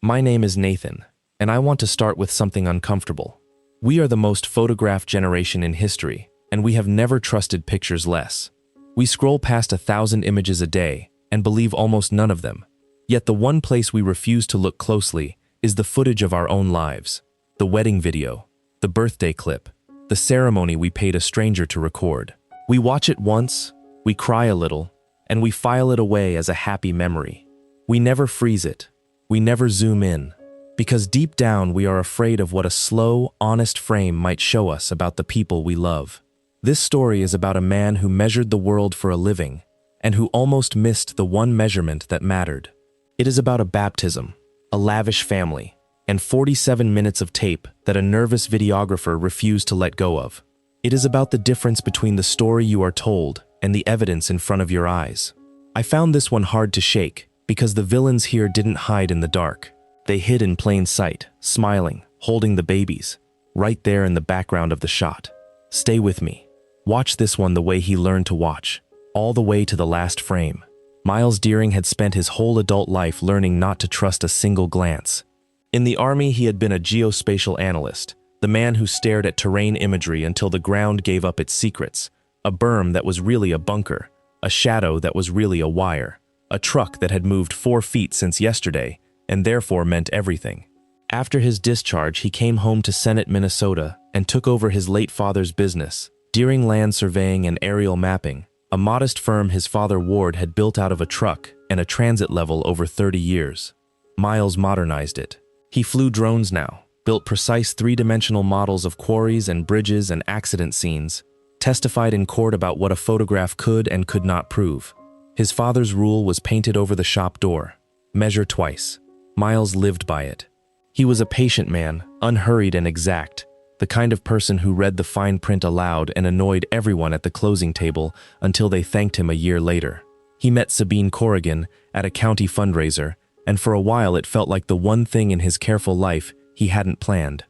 My name is Nathan, and I want to start with something uncomfortable. We are the most photographed generation in history, and we have never trusted pictures less. We scroll past 1,000 images a day and believe almost none of them. Yet the one place we refuse to look closely is the footage of our own lives. The wedding video, the birthday clip, the ceremony we paid a stranger to record. We watch it once, we cry a little, and we file it away as a happy memory. We never freeze it. We never zoom in. Because deep down we are afraid of what a slow, honest frame might show us about the people we love. This story is about a man who measured the world for a living, and who almost missed the one measurement that mattered. It is about a baptism, a lavish family, and 47 minutes of tape that a nervous videographer refused to let go of. It is about the difference between the story you are told and the evidence in front of your eyes. I found this one hard to shake because the villains here didn't hide in the dark. They hid in plain sight, smiling, holding the babies, right there in the background of the shot. Stay with me. Watch this one the way he learned to watch, all the way to the last frame. Miles Deering had spent his whole adult life learning not to trust a single glance. In the army, he had been a geospatial analyst, the man who stared at terrain imagery until the ground gave up its secrets, a berm that was really a bunker, a shadow that was really a wire, a truck that had moved 4 feet since yesterday, and therefore meant everything. After his discharge, he came home to Sennett, Minnesota, and took over his late father's business, Deering Land Surveying and Aerial Mapping, a modest firm his father Ward had built out of a truck and a transit level over 30 years. Miles modernized it. He flew drones now, built precise 3-dimensional models of quarries and bridges and accident scenes, testified in court about what a photograph could and could not prove. His father's rule was painted over the shop door: measure twice. Miles lived by it. He was a patient man, unhurried and exact, the kind of person who read the fine print aloud and annoyed everyone at the closing table until they thanked him a year later. He met Sabine Corrigan at a county fundraiser, and for a while it felt like the one thing in his careful life he hadn't planned.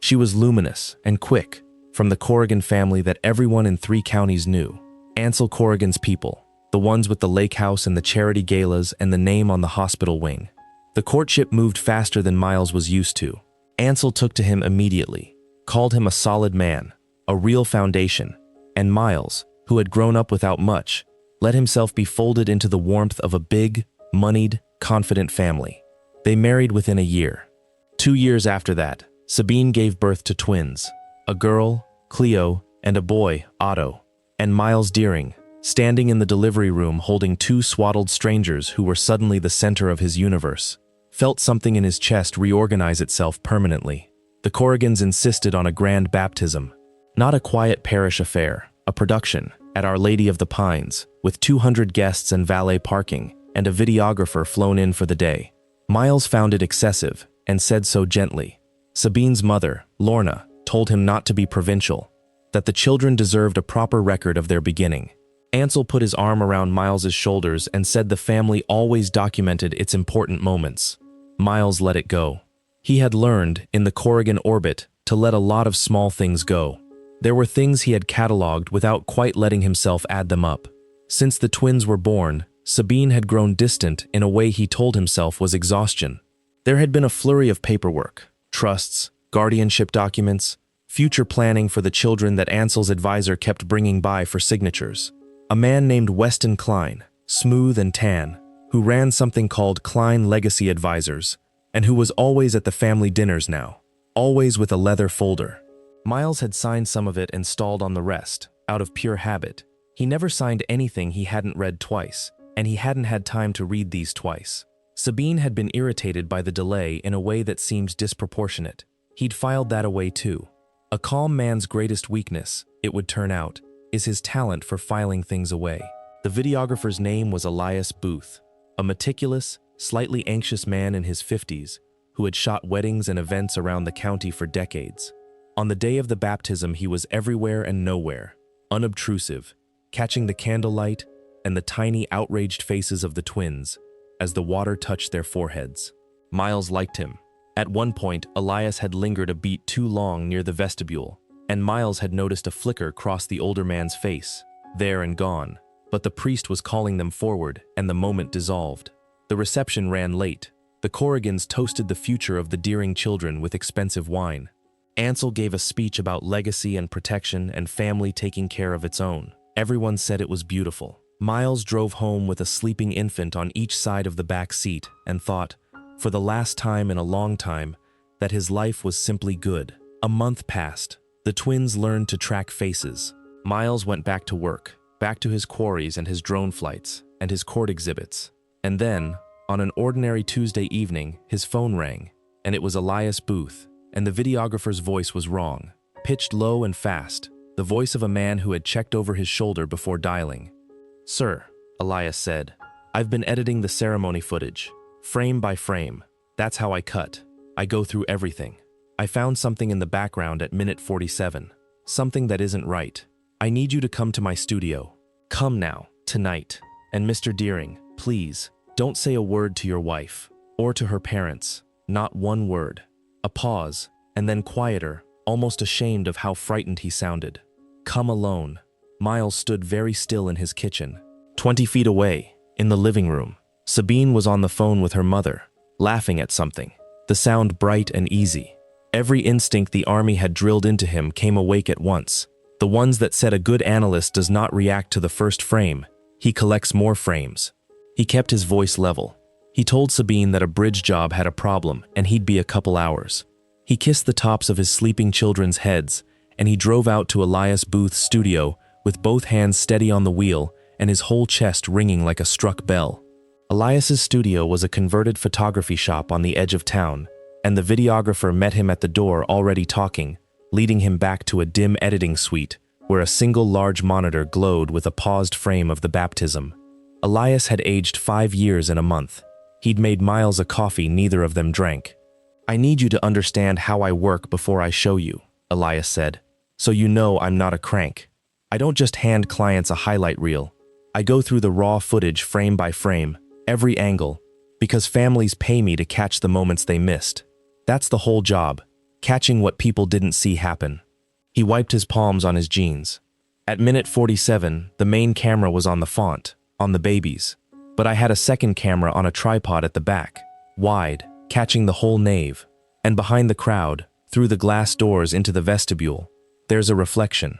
She was luminous and quick, from the Corrigan family that everyone in 3 counties knew. Ansel Corrigan's people, the ones with the lake house and the charity galas and the name on the hospital wing. The courtship moved faster than Miles was used to. Ansel took to him immediately, called him a solid man, a real foundation, and Miles, who had grown up without much, let himself be folded into the warmth of a big, moneyed, confident family. They married within a year. 2 years after that, Sabine gave birth to twins, a girl, Cleo, and a boy, Otto. And Miles Deering, standing in the delivery room holding 2 swaddled strangers who were suddenly the center of his universe, felt something in his chest reorganize itself permanently. The Corrigans insisted on a grand baptism, not a quiet parish affair, a production at Our Lady of the Pines, with 200 guests and valet parking, and a videographer flown in for the day. Miles found it excessive and said so gently. Sabine's mother, Lorna, told him not to be provincial, that the children deserved a proper record of their beginning. Ansel put his arm around Miles's shoulders and said the family always documented its important moments. Miles let it go. He had learned, in the Corrigan orbit, to let a lot of small things go. There were things he had cataloged without quite letting himself add them up. Since the twins were born, Sabine had grown distant in a way he told himself was exhaustion. There had been a flurry of paperwork, trusts, guardianship documents, future planning for the children that Ansel's advisor kept bringing by for signatures. A man named Weston Klein, smooth and tan, who ran something called Klein Legacy Advisors, and who was always at the family dinners now, always with a leather folder. Miles had signed some of it and stalled on the rest, out of pure habit. He never signed anything he hadn't read twice, and he hadn't had time to read these twice. Sabine had been irritated by the delay in a way that seemed disproportionate. He'd filed that away too. A calm man's greatest weakness, it would turn out, is his talent for filing things away. The videographer's name was Elias Booth, a meticulous, slightly anxious man in his 50s who had shot weddings and events around the county for decades. On the day of the baptism, he was everywhere and nowhere, unobtrusive, catching the candlelight and the tiny, outraged faces of the twins as the water touched their foreheads. Miles liked him. At one point, Elias had lingered a beat too long near the vestibule, and Miles had noticed a flicker cross the older man's face, there and gone. But the priest was calling them forward, and the moment dissolved. The reception ran late. The Corrigans toasted the future of the Deering children with expensive wine. Ansel gave a speech about legacy and protection and family taking care of its own. Everyone said it was beautiful. Miles drove home with a sleeping infant on each side of the back seat and thought, for the last time in a long time, that his life was simply good. A month passed. The twins learned to track faces. Miles went back to work, back to his quarries and his drone flights, and his court exhibits. And then, on an ordinary Tuesday evening, his phone rang, and it was Elias Booth, and the videographer's voice was wrong, pitched low and fast, the voice of a man who had checked over his shoulder before dialing. "Sir," Elias said, "I've been editing the ceremony footage, frame by frame. That's how I cut. I go through everything. I found something in the background at minute 47. Something that isn't right. I need you to come to my studio. Come now, tonight. And Mr. Deering, please, don't say a word to your wife, or to her parents. Not one word." A pause, and then quieter, almost ashamed of how frightened he sounded. "Come alone." Miles stood very still in his kitchen. 20 feet away, in the living room, Sabine was on the phone with her mother, laughing at something. The sound bright and easy. Every instinct the army had drilled into him came awake at once. The ones that said a good analyst does not react to the first frame. He collects more frames. He kept his voice level. He told Sabine that a bridge job had a problem and he'd be a couple hours. He kissed the tops of his sleeping children's heads, and he drove out to Elias Booth's studio with both hands steady on the wheel and his whole chest ringing like a struck bell. Elias's studio was a converted photography shop on the edge of town, and the videographer met him at the door already talking, leading him back to a dim editing suite where a single large monitor glowed with a paused frame of the baptism. Elias had aged 5 years in a month. He'd made Miles a coffee neither of them drank. "I need you to understand how I work before I show you," Elias said, "so you know I'm not a crank. I don't just hand clients a highlight reel. I go through the raw footage frame by frame, every angle, because families pay me to catch the moments they missed. That's the whole job, catching what people didn't see happen." He wiped his palms on his jeans. At minute 47, the main camera was on the font, on the babies. But I had a second camera on a tripod at the back, wide, catching the whole nave. And behind the crowd, through the glass doors into the vestibule, there's a reflection.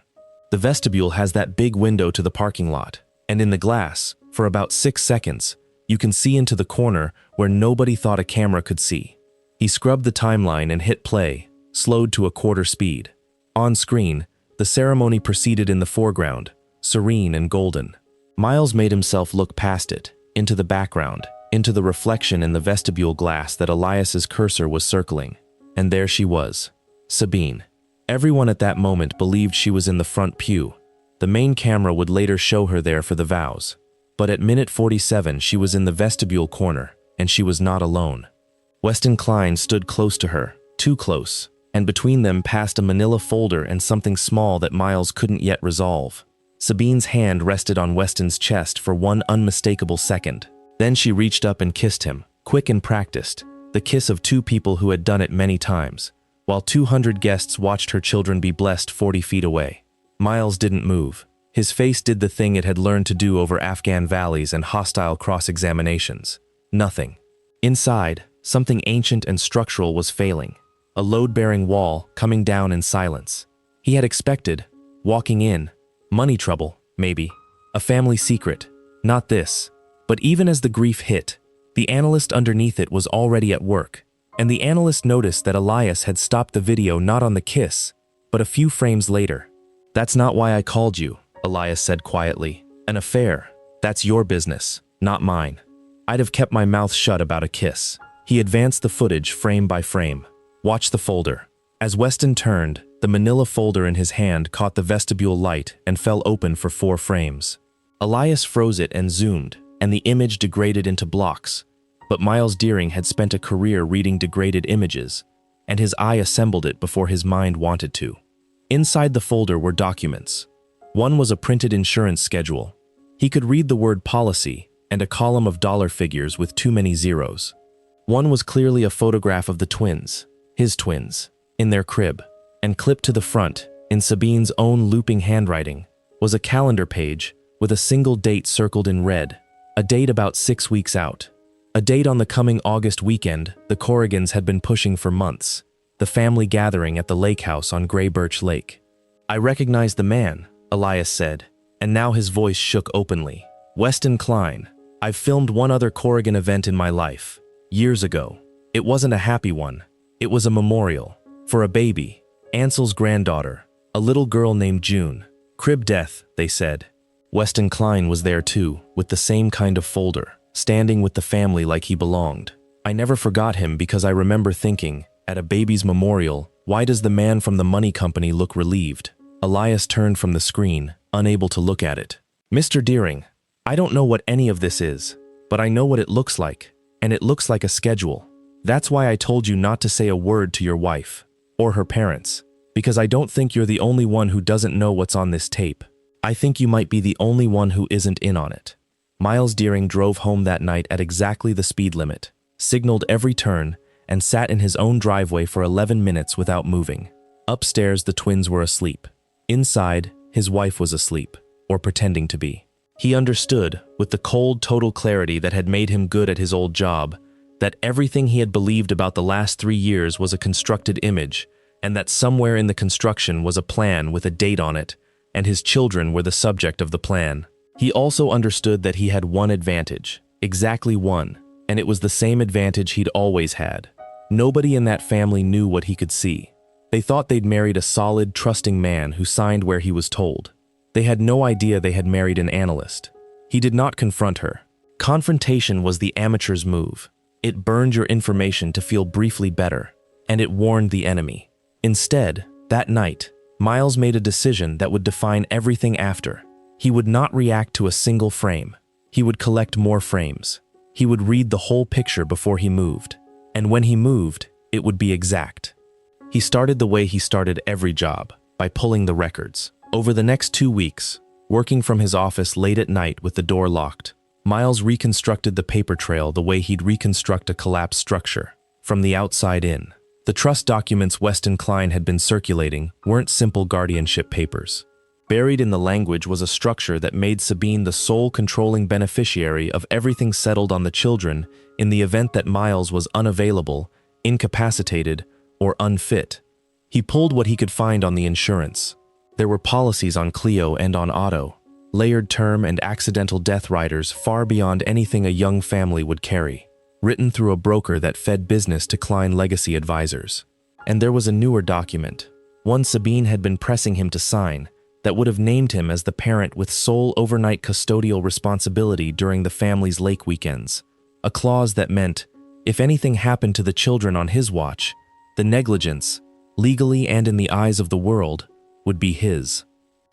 The vestibule has that big window to the parking lot, and in the glass, for about 6 seconds, you can see into the corner where nobody thought a camera could see. He scrubbed the timeline and hit play, slowed to a quarter speed. On screen, the ceremony proceeded in the foreground, serene and golden. Miles made himself look past it, into the background, into the reflection in the vestibule glass that Elias's cursor was circling. And there she was, Sabine. Everyone at that moment believed she was in the front pew. The main camera would later show her there for the vows. But at minute 47, she was in the vestibule corner, and she was not alone. Weston Klein stood close to her, too close, and between them passed a manila folder and something small that Miles couldn't yet resolve. Sabine's hand rested on Weston's chest for one unmistakable second. Then she reached up and kissed him, quick and practiced, the kiss of 2 people who had done it many times, while 200 guests watched her children be blessed 40 feet away. Miles didn't move. His face did the thing it had learned to do over Afghan valleys and hostile cross-examinations. Nothing. Inside, something ancient and structural was failing. A load-bearing wall coming down in silence. He had expected, walking in, money trouble, maybe, a family secret. Not this. But even as the grief hit, the analyst underneath it was already at work, and the analyst noticed that Elias had stopped the video not on the kiss, but a few frames later. "That's not why I called you," Elias said quietly. "An affair. That's your business, not mine. I'd have kept my mouth shut about a kiss." He advanced the footage frame by frame. Watch the folder. As Weston turned, the manila folder in his hand caught the vestibule light and fell open for 4 frames. Elias froze it and zoomed, and the image degraded into blocks. But Miles Deering had spent a career reading degraded images, and his eye assembled it before his mind wanted to. Inside the folder were documents. One was a printed insurance schedule. He could read the word policy and a column of dollar figures with too many zeros. One was clearly a photograph of the twins, his twins, in their crib, and clipped to the front, in Sabine's own looping handwriting, was a calendar page with a single date circled in red, a date about 6 weeks out. A A date on the coming August weekend the Corrigans had been pushing for months, the family gathering at the lake house on Grey Birch Lake. "I recognize the man," Elias said, and now his voice shook openly. "Weston Klein. I've filmed one other Corrigan event in my life, years ago. It wasn't a happy one. It was a memorial. For a baby. Ansel's granddaughter. A little girl named June. Crib death, they said." Weston Klein was there too, with the same kind of folder, standing with the family like he belonged. I never forgot him because I remember thinking, at a baby's memorial, why does the man from the money company look relieved? Elias turned from the screen, unable to look at it. "Mr. Deering, I don't know what any of this is, but I know what it looks like, and it looks like a schedule. That's why I told you not to say a word to your wife, or her parents, because I don't think you're the only one who doesn't know what's on this tape. I think you might be the only one who isn't in on it." Miles Deering drove home that night at exactly the speed limit, signaled every turn, and sat in his own driveway for 11 minutes without moving. Upstairs, the twins were asleep. Inside, his wife was asleep, or pretending to be. He understood, with the cold, total clarity that had made him good at his old job, that everything he had believed about the last 3 years was a constructed image, and that somewhere in the construction was a plan with a date on it, and his children were the subject of the plan. He also understood that he had one advantage, exactly one, and it was the same advantage he'd always had. Nobody in that family knew what he could see. They thought they'd married a solid, trusting man who signed where he was told. They had no idea they had married an analyst. He did not confront her. Confrontation was the amateur's move. It burned your information to feel briefly better, and it warned the enemy. Instead, that night, Miles made a decision that would define everything after. He would not react to a single frame. He would collect more frames. He would read the whole picture before he moved. And when he moved, it would be exact. He started the way he started every job, by pulling the records. Over the next 2 weeks, working from his office late at night with the door locked, Miles reconstructed the paper trail the way he'd reconstruct a collapsed structure, from the outside in. The trust documents Weston Klein had been circulating weren't simple guardianship papers. Buried in the language was a structure that made Sabine the sole controlling beneficiary of everything settled on the children in the event that Miles was unavailable, incapacitated, or unfit. He pulled what he could find on the insurance. There were policies on Clio and on Otto, layered term and accidental death riders far beyond anything a young family would carry, written through a broker that fed business to Klein Legacy Advisors. And there was a newer document, one Sabine had been pressing him to sign, that would have named him as the parent with sole overnight custodial responsibility during the family's lake weekends. A clause that meant, if anything happened to the children on his watch, the negligence, legally and in the eyes of the world, would be his.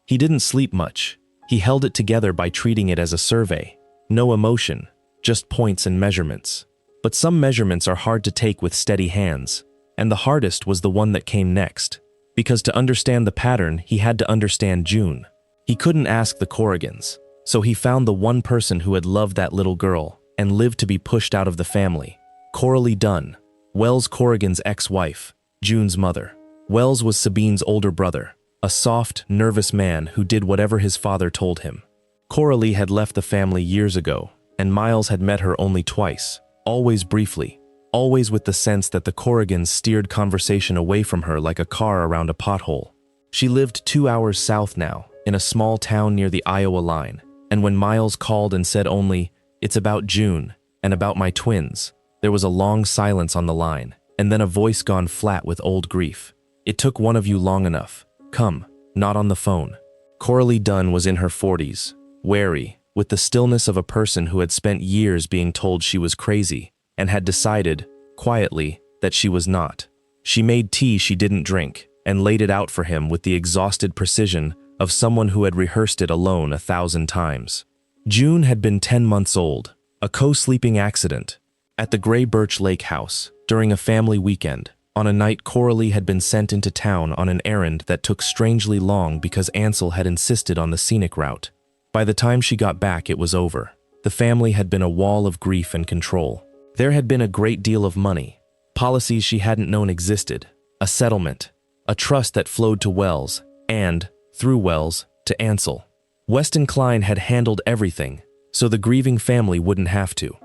He didn't sleep much. He held it together by treating it as a survey. No emotion, just points and measurements. But some measurements are hard to take with steady hands, and the hardest was the one that came next. Because to understand the pattern, he had to understand June. He couldn't ask the Corrigans, so he found the one person who had loved that little girl and lived to be pushed out of the family. Coralie Dunn, Wells Corrigan's ex-wife, June's mother. Wells was Sabine's older brother, a soft, nervous man who did whatever his father told him. Coralie had left the family years ago, and Miles had met her only twice, always briefly. Always with the sense that the Corrigans steered conversation away from her like a car around a pothole. She lived 2 hours south now, in a small town near the Iowa line, and when Miles called and said only, "It's about June, and about my twins," there was a long silence on the line, and then a voice gone flat with old grief. "It took one of you long enough. Come, not on the phone." Coralie Dunn was in her 40s, wary, with the stillness of a person who had spent years being told she was crazy, and had decided, quietly, that she was not. She made tea she didn't drink, and laid it out for him with the exhausted precision of someone who had rehearsed it alone 1,000 times. June had been 10 months old, a co-sleeping accident, at the Grey Birch Lake house, during a family weekend, on a night Coralie had been sent into town on an errand that took strangely long because Ansel had insisted on the scenic route. By the time she got back, it was over. The family had been a wall of grief and control. There had been a great deal of money, policies she hadn't known existed, a settlement, a trust that flowed to Wells, and, through Wells, to Ansel. Weston Klein had handled everything, so the grieving family wouldn't have to.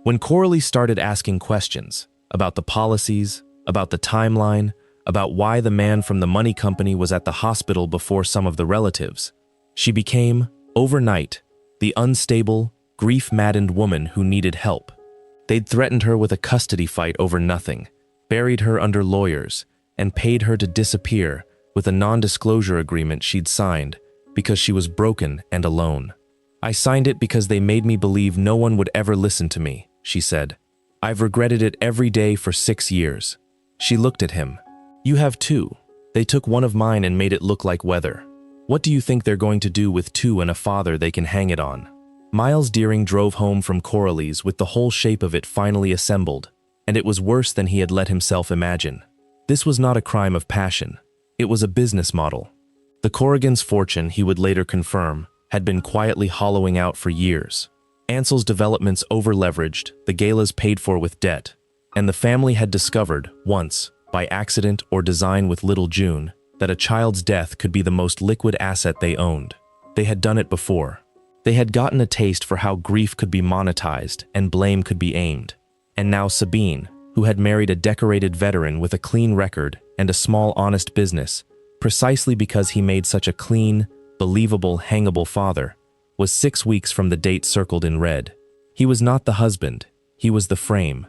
When Coralie started asking questions about the policies, about the timeline, about why the man from the money company was at the hospital before some of the relatives, she became, overnight, the unstable, grief-maddened woman who needed help. They'd threatened her with a custody fight over nothing, buried her under lawyers, and paid her to disappear with a non-disclosure agreement she'd signed because she was broken and alone. "I signed it because they made me believe no one would ever listen to me," she said. "I've regretted it every day for 6 years." She looked at him. "You have too. They took one of mine and made it look like weather. What do you think they're going to do with 2 and a father they can hang it on?" Miles Deering drove home from Coralie's with the whole shape of it finally assembled, and it was worse than he had let himself imagine. This was not a crime of passion. It was a business model. The Corrigans' fortune, he would later confirm, had been quietly hollowing out for years. Ansell's developments over-leveraged, the galas paid for with debt, and the family had discovered, once, by accident or design with little June, that a child's death could be the most liquid asset they owned. They had done it before. They had gotten a taste for how grief could be monetized and blame could be aimed. And now Sabine, who had married a decorated veteran with a clean record and a small honest business, precisely because he made such a clean, believable, hangable father, was 6 weeks from the date circled in red. He was not the husband, he was the frame.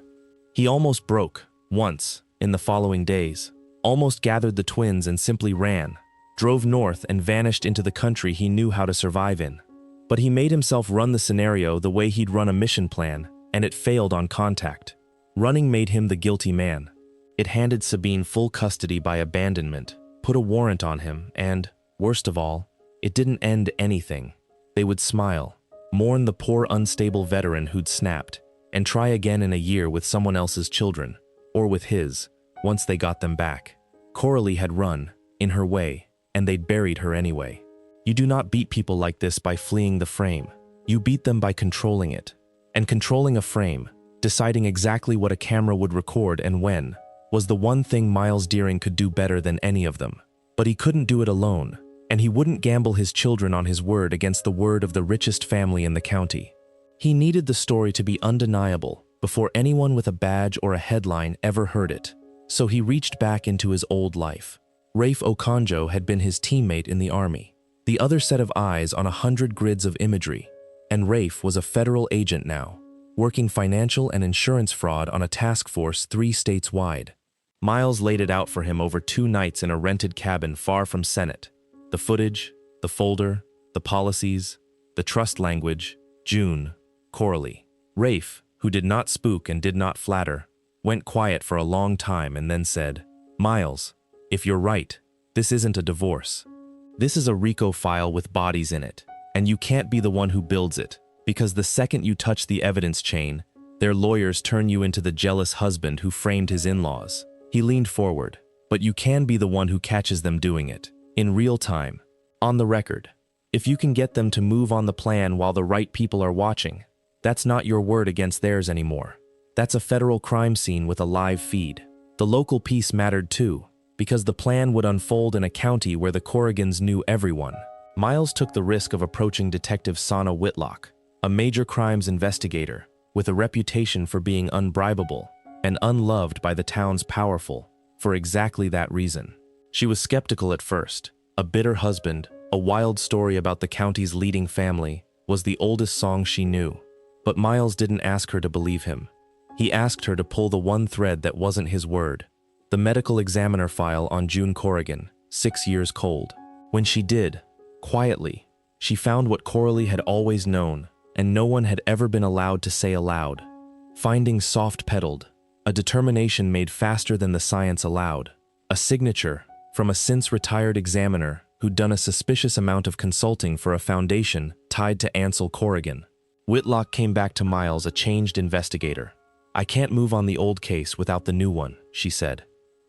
He almost broke, once, in the following days, almost gathered the twins and simply ran, drove north and vanished into the country he knew how to survive in. But he made himself run the scenario the way he'd run a mission plan, and it failed on contact. Running made him the guilty man. It handed Sabine full custody by abandonment, put a warrant on him, and, worst of all, it didn't end anything. They would smile, mourn the poor unstable veteran who'd snapped, and try again in a year with someone else's children, or with his, once they got them back. Coralie had run, in her way, and they'd buried her anyway. You do not beat people like this by fleeing the frame. You beat them by controlling it. And controlling a frame, deciding exactly what a camera would record and when, was the one thing Miles Deering could do better than any of them. But he couldn't do it alone, and he wouldn't gamble his children on his word against the word of the richest family in the county. He needed the story to be undeniable before anyone with a badge or a headline ever heard it. So he reached back into his old life. Rafe Okonjo had been his teammate in the army, the other set of eyes on 100 grids of imagery, and Rafe was a federal agent now, working financial and insurance fraud on a task force 3 states wide. Miles laid it out for him over 2 nights in a rented cabin far from Senate. The footage, the folder, the policies, the trust language, June, Coralie. Rafe, who did not spook and did not flatter, went quiet for a long time and then said, "Miles, if you're right, this isn't a divorce. This is a RICO file with bodies in it, and you can't be the one who builds it, because the second you touch the evidence chain, their lawyers turn you into the jealous husband who framed his in-laws." He leaned forward, "But you can be the one who catches them doing it, in real time, on the record. If you can get them to move on the plan while the right people are watching, that's not your word against theirs anymore. That's a federal crime scene with a live feed." The local piece mattered too, because the plan would unfold in a county where the Corrigans knew everyone. Miles took the risk of approaching Detective Sana Whitlock, a major crimes investigator with a reputation for being unbribable and unloved by the town's powerful, for exactly that reason. She was skeptical at first. A bitter husband, a wild story about the county's leading family, was the oldest song she knew. But Miles didn't ask her to believe him. He asked her to pull the one thread that wasn't his word, the medical examiner file on June Corrigan, 6 years cold. When she did, quietly, she found what Coralie had always known, and no one had ever been allowed to say aloud. Findings soft-pedaled, a determination made faster than the science allowed, a signature from a since-retired examiner who'd done a suspicious amount of consulting for a foundation tied to Ansel Corrigan. Whitlock came back to Miles a changed investigator. "I can't move on the old case without the new one," she said.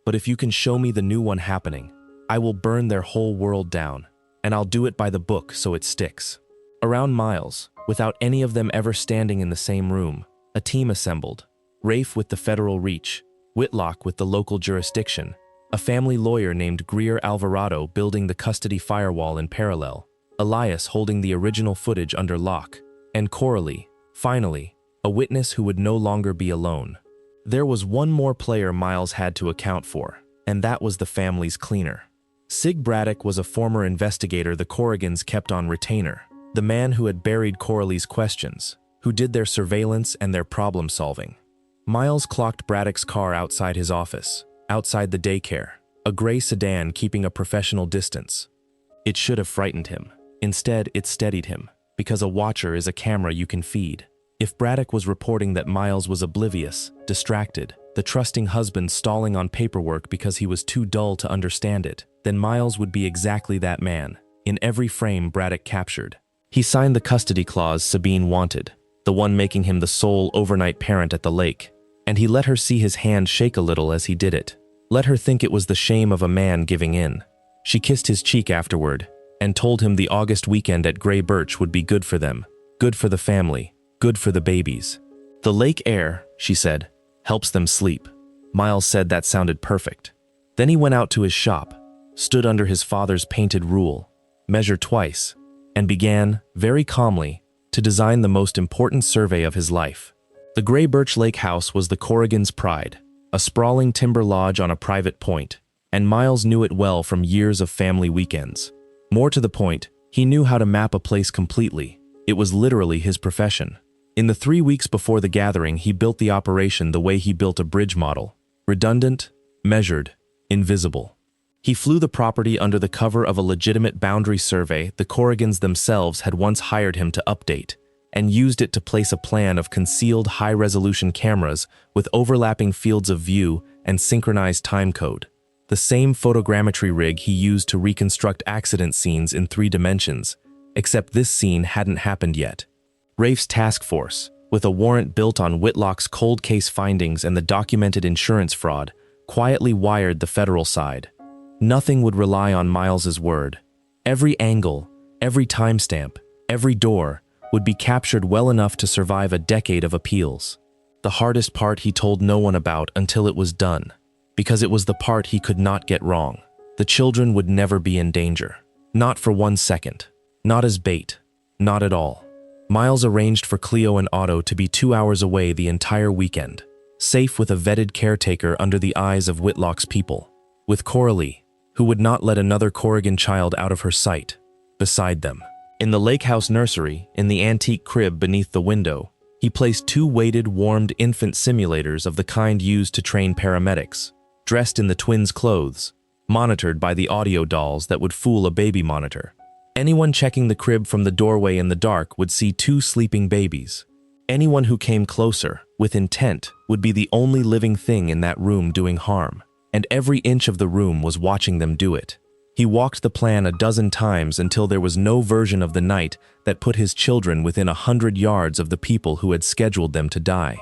"But if you can show me the new one happening, I will burn their whole world down, and I'll do it by the book so it sticks." Around Miles, without any of them ever standing in the same room, a team assembled. Rafe with the federal reach, Whitlock with the local jurisdiction, a family lawyer named Greer Alvarado building the custody firewall in parallel, Elias holding the original footage under lock, and Coralie, finally, a witness who would no longer be alone. There was one more player Miles had to account for, and that was the family's cleaner. Sig Braddock was a former investigator the Corrigans kept on retainer, the man who had buried Coralie's questions, who did their surveillance and their problem-solving. Miles clocked Braddock's car outside his office, outside the daycare, a gray sedan keeping a professional distance. It should have frightened him. Instead, it steadied him, because a watcher is a camera you can feed. If Braddock was reporting that Miles was oblivious, distracted, the trusting husband stalling on paperwork because he was too dull to understand it, then Miles would be exactly that man, in every frame Braddock captured. He signed the custody clause Sabine wanted, the one making him the sole overnight parent at the lake, and he let her see his hand shake a little as he did it. Let her think it was the shame of a man giving in. She kissed his cheek afterward, and told him the August weekend at Grey Birch would be good for them, good for the family, good for the babies. The lake air, she said, helps them sleep. Miles said that sounded perfect. Then he went out to his shop, stood under his father's painted rule, measured twice, and began, very calmly, to design the most important survey of his life. The Grey Birch Lake house was the Corrigans' pride, a sprawling timber lodge on a private point, and Miles knew it well from years of family weekends. More to the point, he knew how to map a place completely. It was literally his profession. In the 3 weeks before the gathering, he built the operation the way he built a bridge model: redundant, measured, invisible. He flew the property under the cover of a legitimate boundary survey the Corrigans themselves had once hired him to update, and used it to place a plan of concealed high-resolution cameras with overlapping fields of view and synchronized timecode. The same photogrammetry rig he used to reconstruct accident scenes in 3 dimensions, except this scene hadn't happened yet. Rafe's task force, with a warrant built on Whitlock's cold case findings and the documented insurance fraud, quietly wired the federal side. Nothing would rely on Miles's word. Every angle, every timestamp, every door would be captured well enough to survive a decade of appeals. The hardest part he told no one about until it was done, because it was the part he could not get wrong. The children would never be in danger. Not for 1 second. Not as bait. Not at all. Miles arranged for Cleo and Otto to be 2 hours away the entire weekend, safe with a vetted caretaker under the eyes of Whitlock's people, with Coralie, who would not let another Corrigan child out of her sight, beside them. In the lake house nursery, in the antique crib beneath the window, he placed 2 weighted, warmed infant simulators of the kind used to train paramedics, dressed in the twins' clothes, monitored by the audio dolls that would fool a baby monitor. Anyone checking the crib from the doorway in the dark would see 2 sleeping babies. Anyone who came closer, with intent, would be the only living thing in that room doing harm, and every inch of the room was watching them do it. He walked the plan a dozen times until there was no version of the night that put his children within 100 yards of the people who had scheduled them to die.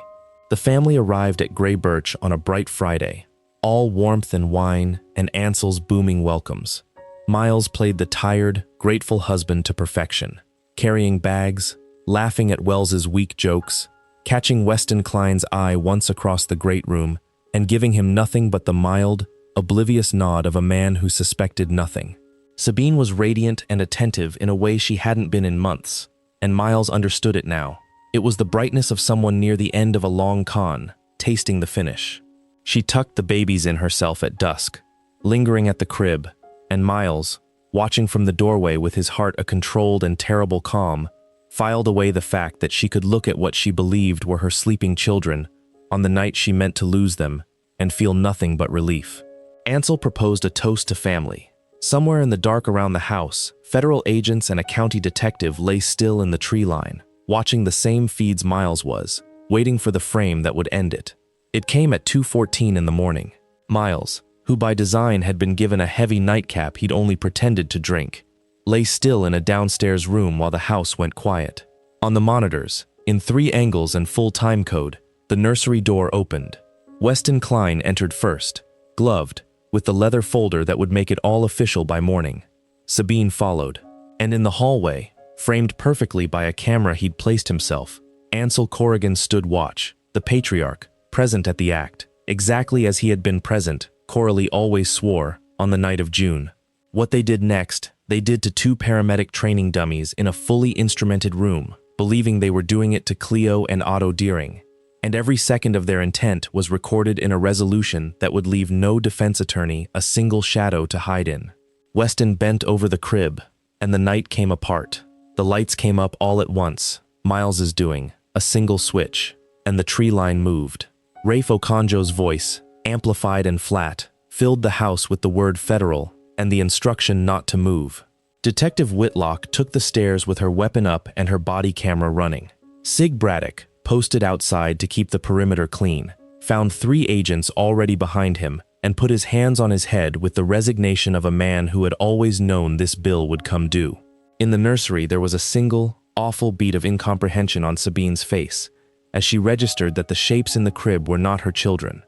The family arrived at Grey Birch on a bright Friday, all warmth and wine and Ansel's booming welcomes. Miles played the tired, grateful husband to perfection, carrying bags, laughing at Wells's weak jokes, catching Weston Klein's eye once across the great room, and giving him nothing but the mild, oblivious nod of a man who suspected nothing. Sabine was radiant and attentive in a way she hadn't been in months, and Miles understood it now. It was the brightness of someone near the end of a long con, tasting the finish. She tucked the babies in herself at dusk, lingering at the crib, and Miles, watching from the doorway with his heart a controlled and terrible calm, filed away the fact that she could look at what she believed were her sleeping children on the night she meant to lose them and feel nothing but relief. Ansel proposed a toast to family. Somewhere in the dark around the house, federal agents and a county detective lay still in the tree line, watching the same feeds Miles was, waiting for the frame that would end it. It came at 2:14 in the morning. Miles, who by design had been given a heavy nightcap he'd only pretended to drink, lay still in a downstairs room while the house went quiet. On the monitors, in 3 angles and full time code, the nursery door opened. Weston Klein entered first, gloved, with the leather folder that would make it all official by morning. Sabine followed, and in the hallway, framed perfectly by a camera he'd placed himself, Ansel Corrigan stood watch, the patriarch, present at the act, exactly as he had been present, Coralie always swore, on the night of June. What they did next, they did to 2 paramedic training dummies in a fully instrumented room, believing they were doing it to Cleo and Otto Deering, and every second of their intent was recorded in a resolution that would leave no defense attorney a single shadow to hide in. Weston bent over the crib, and the night came apart. The lights came up all at once, Miles's doing, a single switch, and the tree line moved. Rafe Okonjo's voice, amplified and flat, filled the house with the word federal and the instruction not to move. Detective Whitlock took the stairs with her weapon up and her body camera running. Sig Braddock, posted outside to keep the perimeter clean, found 3 agents already behind him and put his hands on his head with the resignation of a man who had always known this bill would come due. In the nursery, there was a single, awful beat of incomprehension on Sabine's face as she registered that the shapes in the crib were not her children,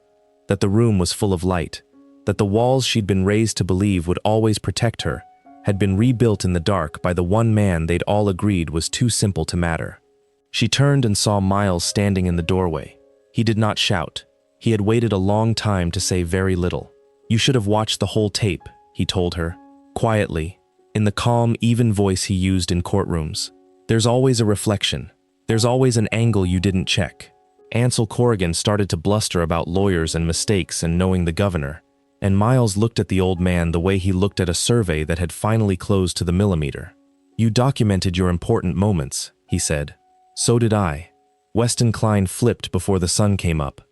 that the room was full of light, that the walls she'd been raised to believe would always protect her had been rebuilt in the dark by the one man they'd all agreed was too simple to matter. She turned and saw Miles standing in the doorway. He did not shout. He had waited a long time to say very little. "You should have watched the whole tape," he told her, quietly, in the calm, even voice he used in courtrooms. "There's always a reflection. There's always an angle you didn't check." Ansel Corrigan started to bluster about lawyers and mistakes and knowing the governor, and Miles looked at the old man the way he looked at a survey that had finally closed to the millimeter. "You documented your important moments," he said. "So did I." Weston Klein flipped before the sun came up.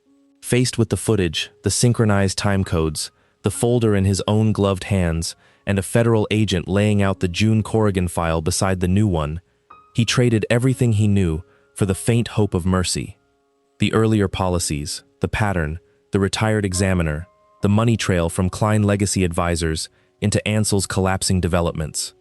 Faced with the footage, the synchronized time codes, the folder in his own gloved hands, and a federal agent laying out the June Corrigan file beside the new one, he traded everything he knew for the faint hope of mercy. The earlier policies, the pattern, the retired examiner, the money trail from Klein legacy advisors into Ansel's collapsing developments.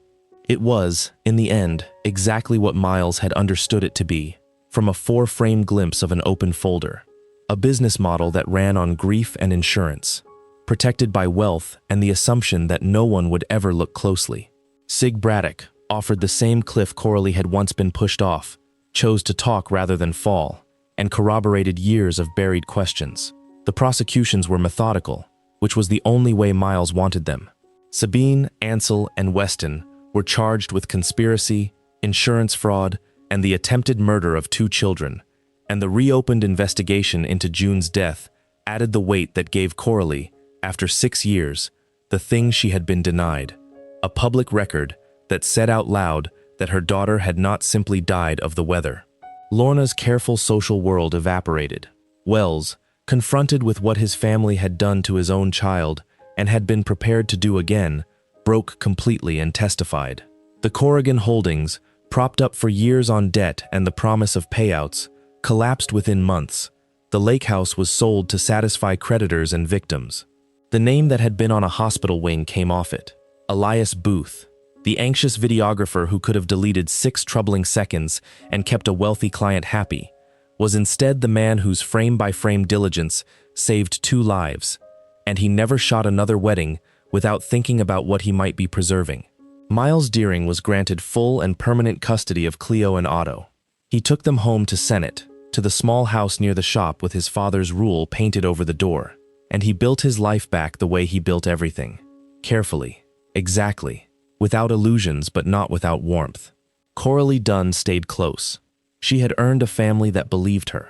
It was, in the end, exactly what Miles had understood it to be, from a 4-frame glimpse of an open folder. A business model that ran on grief and insurance, protected by wealth and the assumption that no one would ever look closely. Sig Braddock offered the same cliff Coralie had once been pushed off, chose to talk rather than fall, and corroborated years of buried questions. The prosecutions were methodical, which was the only way Miles wanted them. Sabine, Ansel, and Weston were charged with conspiracy, insurance fraud, and the attempted murder of 2 children, and the reopened investigation into June's death added the weight that gave Coralie, after 6 years, the thing she had been denied, a public record that said out loud that her daughter had not simply died of the weather. Lorna's careful social world evaporated. Wells, confronted with what his family had done to his own child and had been prepared to do again, broke completely and testified. The Corrigan holdings, propped up for years on debt and the promise of payouts, collapsed within months. The lake house was sold to satisfy creditors and victims. The name that had been on a hospital wing came off it. Elias Booth, the anxious videographer who could have deleted 6 troubling seconds and kept a wealthy client happy, was instead the man whose frame-by-frame diligence saved 2 lives, and he never shot another wedding without thinking about what he might be preserving. Miles Deering was granted full and permanent custody of Cleo and Otto. He took them home to Senate, to the small house near the shop with his father's rule painted over the door, and he built his life back the way he built everything. Carefully, exactly, without illusions but not without warmth. Coralie Dunn stayed close. She had earned a family that believed her,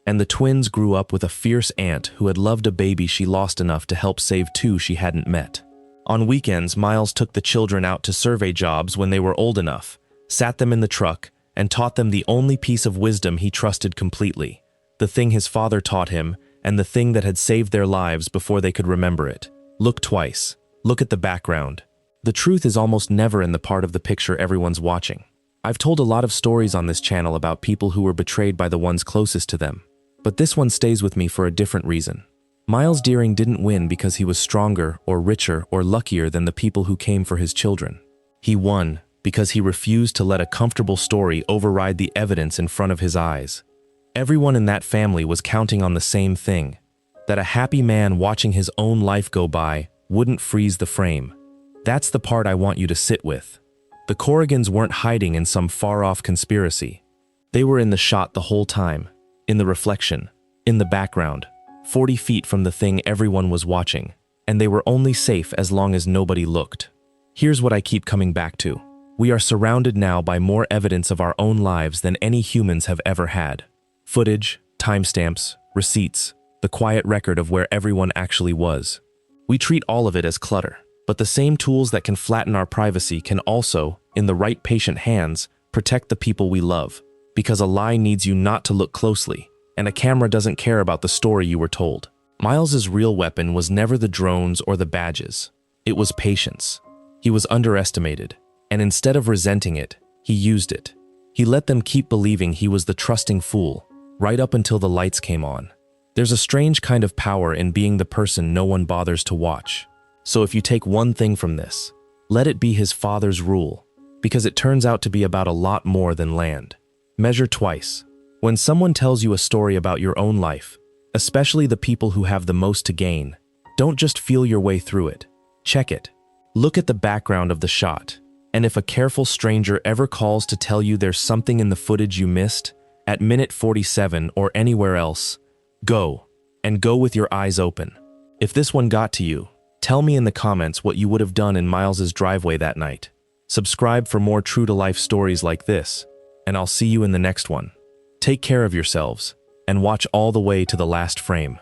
and the twins grew up with a fierce aunt who had loved a baby she lost enough to help save 2 she hadn't met. On weekends, Miles took the children out to survey jobs when they were old enough, sat them in the truck, and taught them the only piece of wisdom he trusted completely, the thing his father taught him, and the thing that had saved their lives before they could remember it. Look twice. Look at the background. The truth is almost never in the part of the picture everyone's watching. I've told a lot of stories on this channel about people who were betrayed by the ones closest to them, but this one stays with me for a different reason. Miles Deering didn't win because he was stronger or richer or luckier than the people who came for his children. He won because he refused to let a comfortable story override the evidence in front of his eyes. Everyone in that family was counting on the same thing, that a happy man watching his own life go by wouldn't freeze the frame. That's the part I want you to sit with. The Corrigans weren't hiding in some far-off conspiracy. They were in the shot the whole time, in the reflection, in the background, 40 feet from the thing everyone was watching, and they were only safe as long as nobody looked. Here's what I keep coming back to. We are surrounded now by more evidence of our own lives than any humans have ever had. Footage, timestamps, receipts, the quiet record of where everyone actually was. We treat all of it as clutter, but the same tools that can flatten our privacy can also, in the right patient hands, protect the people we love. Because a lie needs you not to look closely, and a camera doesn't care about the story you were told. Miles's real weapon was never the drones or the badges. It was patience. He was underestimated, and instead of resenting it, he used it. He let them keep believing he was the trusting fool, right up until the lights came on. There's a strange kind of power in being the person no one bothers to watch. So if you take one thing from this, let it be his father's rule, because it turns out to be about a lot more than land. Measure twice. When someone tells you a story about your own life, especially the people who have the most to gain, don't just feel your way through it. Check it. Look at the background of the shot, and if a careful stranger ever calls to tell you there's something in the footage you missed, at minute 47 or anywhere else, go, and go with your eyes open. If this one got to you, tell me in the comments what you would have done in Miles's driveway that night. Subscribe for more true-to-life stories like this, and I'll see you in the next one. Take care of yourselves, and watch all the way to the last frame.